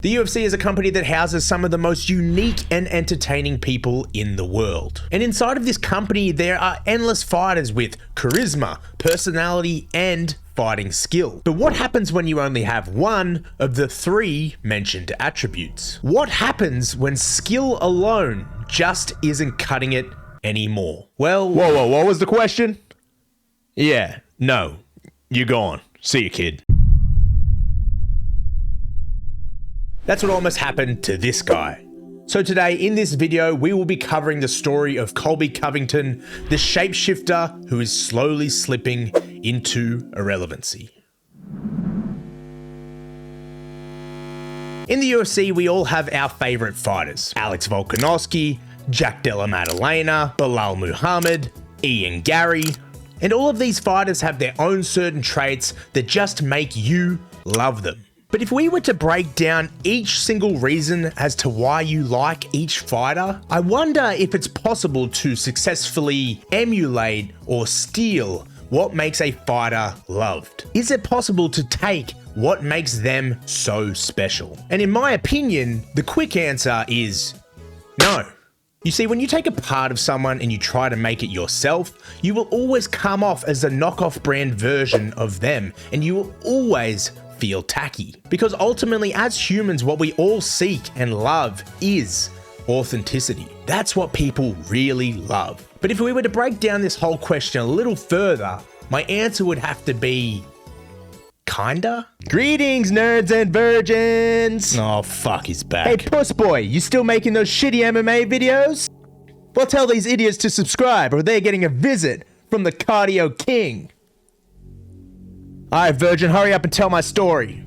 The UFC is a company that houses some of the most unique and entertaining people in the world. And inside of this company, there are endless fighters with charisma, personality, and fighting skill. But what happens when you only have one of the three mentioned attributes? What happens when skill alone just isn't cutting it anymore? Well, whoa, what was the question? Yeah, no, you're gone. See you, kid. That's what almost happened to this guy. So today in this video, we will be covering the story of Colby Covington, the shapeshifter who is slowly slipping into irrelevancy. In the UFC, we all have our favorite fighters. Alex Volkanovski, Jack Della Maddalena, Belal Muhammad, Ian Garry, and all of these fighters have their own certain traits that just make you love them. But if we were to break down each single reason as to why you like each fighter, I wonder if it's possible to successfully emulate or steal what makes a fighter loved. Is it possible to take what makes them so special? And in my opinion, the quick answer is no. You see, when you take a part of someone and you try to make it yourself, you will always come off as a knockoff brand version of them, and you will always feel tacky. Because ultimately, as humans, what we all seek and love is authenticity. That's what people really love. But if we were to break down this whole question a little further, my answer would have to be kinda? Greetings, nerds and virgins! Oh, fuck, he's back. Hey, puss boy, you still making those shitty MMA videos? Well, tell these idiots to subscribe or they're getting a visit from the Cardio King. Alright, virgin, hurry up and tell my story.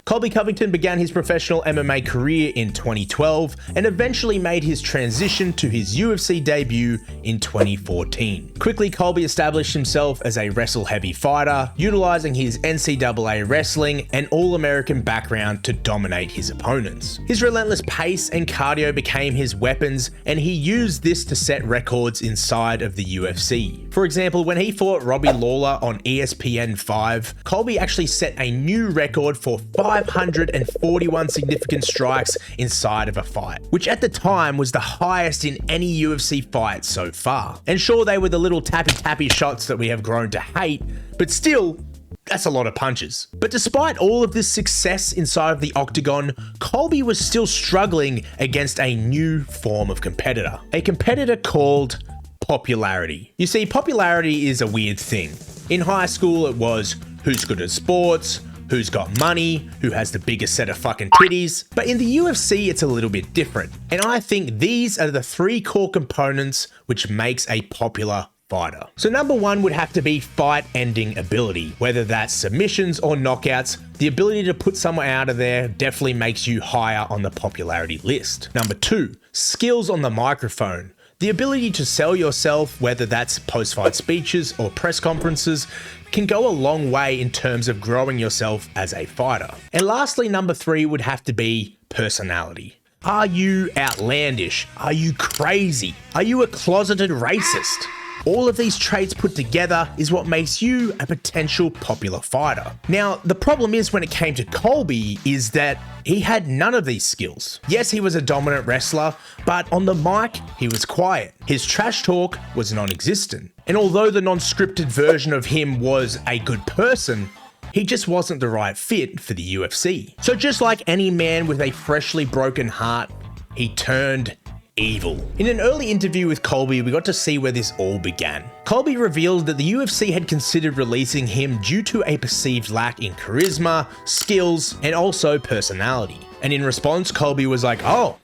Colby Covington began his professional MMA career in 2012 and eventually made his transition to his UFC debut in 2014. Quickly, Colby established himself as a wrestle-heavy fighter, utilizing his NCAA wrestling and All-American background to dominate his opponents. His relentless pace and cardio became his weapons, and he used this to set records inside of the UFC. For example, when he fought Robbie Lawler on ESPN 5, Colby actually set a new record for 541 significant strikes inside of a fight, which at the time was the highest in any UFC fight so far. And sure, they were the little tappy shots that we have grown to hate, but still, that's a lot of punches. But despite all of this success inside of the octagon, Colby was still struggling against a new form of competitor. A competitor called popularity. You see, popularity is a weird thing. In high school, it was who's good at sports, who's got money, who has the biggest set of fucking titties. But in the UFC, it's a little bit different. And I think these are the three core components which makes a popular fighter. So number one would have to be fight-ending ability. Whether that's submissions or knockouts, the ability to put someone out of there definitely makes you higher on the popularity list. Number two, skills on the microphone. The ability to sell yourself, whether that's post-fight speeches or press conferences, can go a long way in terms of growing yourself as a fighter. And lastly, number three would have to be personality. Are you outlandish? Are you crazy? Are you a closeted racist? All of these traits put together is what makes you a potential popular fighter. Now, the problem is when it came to Colby is that he had none of these skills. Yes, he was a dominant wrestler, but on the mic, he was quiet. His trash talk was non-existent. And although the non-scripted version of him was a good person, he just wasn't the right fit for the UFC. So just like any man with a freshly broken heart, he turned evil. In an early interview with Colby, we got to see where this all began. Colby revealed that the UFC had considered releasing him due to a perceived lack in charisma, skills, and also personality. And in response, Colby was like, "Oh,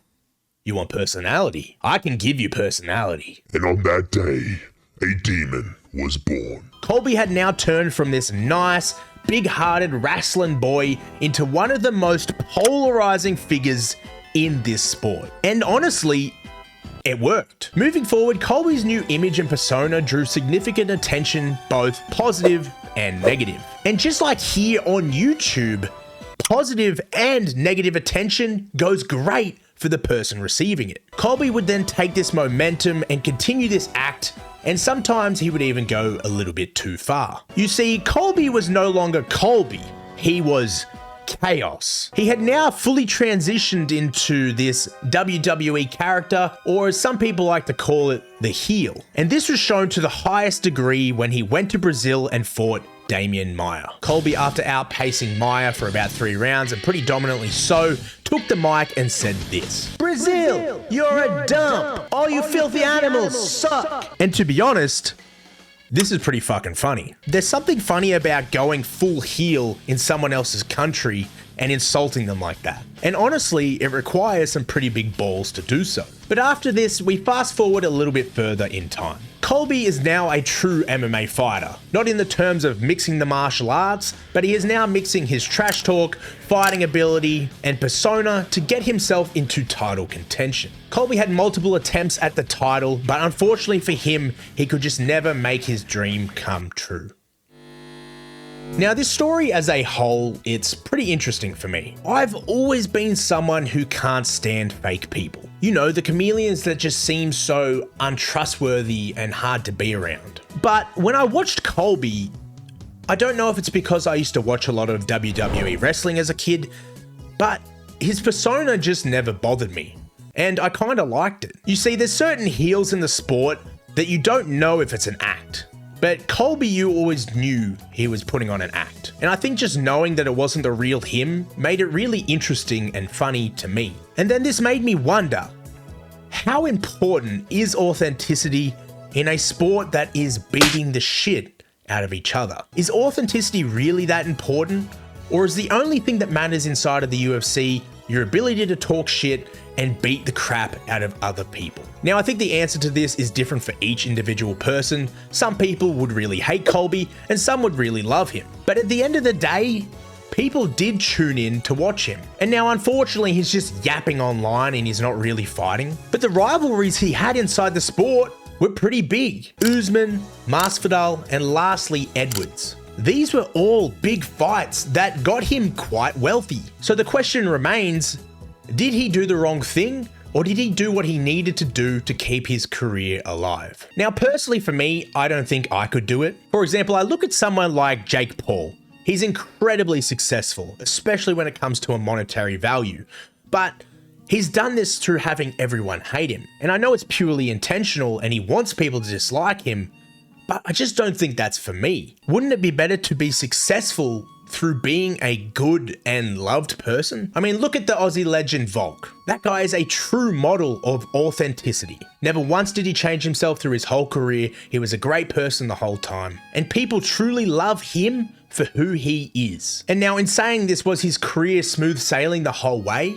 you want personality? I can give you personality." And on that day, a demon was born. Colby had now turned from this nice, big-hearted wrestling boy into one of the most polarizing figures in this sport. And honestly, it worked. Moving forward, Colby's new image and persona drew significant attention, both positive and negative. And just like here on YouTube, positive and negative attention goes great for the person receiving it. Colby would then take this momentum and continue this act, and sometimes he would even go a little bit too far. You see, Colby was no longer Colby, he was chaos. He had now fully transitioned into this WWE character, or as some people like to call it, the heel. And this was shown to the highest degree when he went to Brazil and fought Damian Maia. Colby, after outpacing Maia for about 3 rounds, and pretty dominantly so, took the mic and said this: "Brazil, you're a dump. All you filthy animals suck." And to be honest, this is pretty fucking funny. There's something funny about going full heel in someone else's country and insulting them like that. And honestly, it requires some pretty big balls to do so. But after this, we fast forward a little bit further in time. Colby is now a true MMA fighter, not in the terms of mixing the martial arts, but he is now mixing his trash talk, fighting ability, and persona to get himself into title contention. Colby had multiple attempts at the title, but unfortunately for him, he could just never make his dream come true. Now, this story as a whole, it's pretty interesting for me. I've always been someone who can't stand fake people. You know, the chameleons that just seem so untrustworthy and hard to be around. But when I watched Colby, I don't know if it's because I used to watch a lot of WWE wrestling as a kid, but his persona just never bothered me. And I kind of liked it. You see, there's certain heels in the sport that you don't know if it's an act. But Colby, you always knew he was putting on an act. And I think just knowing that it wasn't the real him made it really interesting and funny to me. And then this made me wonder, how important is authenticity in a sport that is beating the shit out of each other? Is authenticity really that important? Or is the only thing that matters inside of the UFC your ability to talk shit and beat the crap out of other people? Now, I think the answer to this is different for each individual person. Some people would really hate Colby and some would really love him. But at the end of the day, people did tune in to watch him. And now, unfortunately, he's just yapping online and he's not really fighting. But the rivalries he had inside the sport were pretty big. Usman, Masvidal, and lastly, Edwards. These were all big fights that got him quite wealthy. So the question remains, did he do the wrong thing? Or did he do what he needed to do to keep his career alive? Now, personally for me, I don't think I could do it. For example, I look at someone like Jake Paul. He's incredibly successful, especially when it comes to a monetary value. But he's done this through having everyone hate him. And I know it's purely intentional and he wants people to dislike him, but I just don't think that's for me. Wouldn't it be better to be successful through being a good and loved person? I mean, look at the Aussie legend Volk. That guy is a true model of authenticity. Never once did he change himself through his whole career. He was a great person the whole time. And people truly love him for who he is. And now, in saying this, was his career smooth sailing the whole way?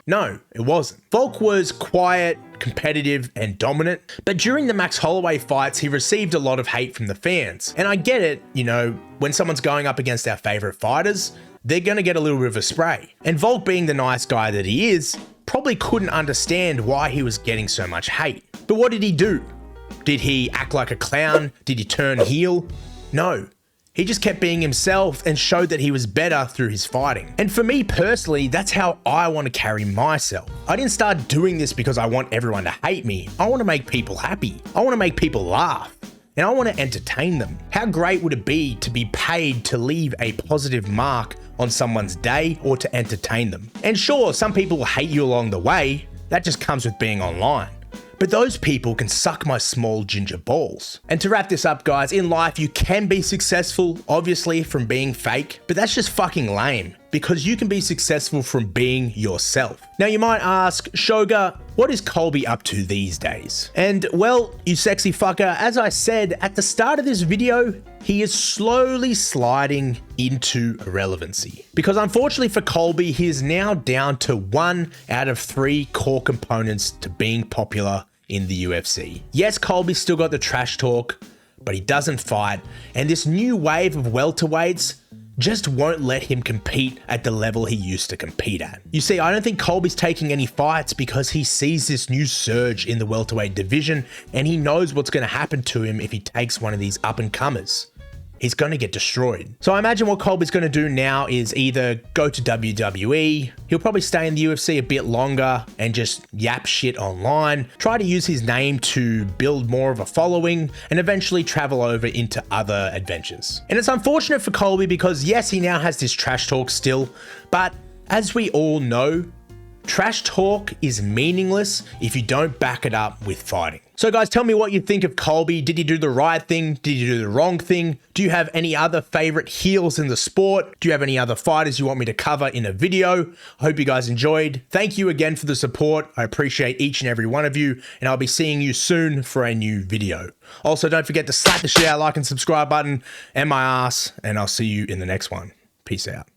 No, it wasn't. Volk was quiet, competitive, and dominant, but during the Max Holloway fights, he received a lot of hate from the fans. And I get it, you know, when someone's going up against our favorite fighters, they're gonna get a little bit of a spray. And Volk, being the nice guy that he is, probably couldn't understand why he was getting so much hate. But what did he do? Did he act like a clown? Did he turn heel? No. He just kept being himself and showed that he was better through his fighting. And for me personally, that's how I want to carry myself. I didn't start doing this because I want everyone to hate me. I want to make people happy. I want to make people laugh. And I want to entertain them. How great would it be to be paid to leave a positive mark on someone's day or to entertain them? And sure, some people will hate you along the way. That just comes with being online. But those people can suck my small ginger balls. And to wrap this up, guys, in life you can be successful, obviously, from being fake, but that's just fucking lame, because you can be successful from being yourself. Now you might ask, Shoga, what is Colby up to these days? And well, you sexy fucker, as I said at the start of this video, he is slowly sliding into irrelevancy. Because unfortunately for Colby, he is now down to 1 out of 3 core components to being popular in the UFC. Yes, Colby's still got the trash talk, but he doesn't fight, and this new wave of welterweights just won't let him compete at the level he used to compete at. You see, I don't think Colby's taking any fights because he sees this new surge in the welterweight division and he knows what's going to happen to him if he takes one of these up and comers. he's going to get destroyed. So I imagine what Colby's going to do now is either go to WWE, he'll probably stay in the UFC a bit longer and just yap shit online, try to use his name to build more of a following, and eventually travel over into other adventures. And it's unfortunate for Colby because yes, he now has this trash talk still, but as we all know, trash talk is meaningless if you don't back it up with fighting. So guys, tell me what you think of Colby. Did he do the right thing? Did he do the wrong thing? Do you have any other favorite heels in the sport? Do you have any other fighters you want me to cover in a video? I hope you guys enjoyed. Thank you again for the support. I appreciate each and every one of you, and I'll be seeing you soon for a new video. Also, don't forget to slap the share, like, and subscribe button and my ass, and I'll see you in the next one. Peace out.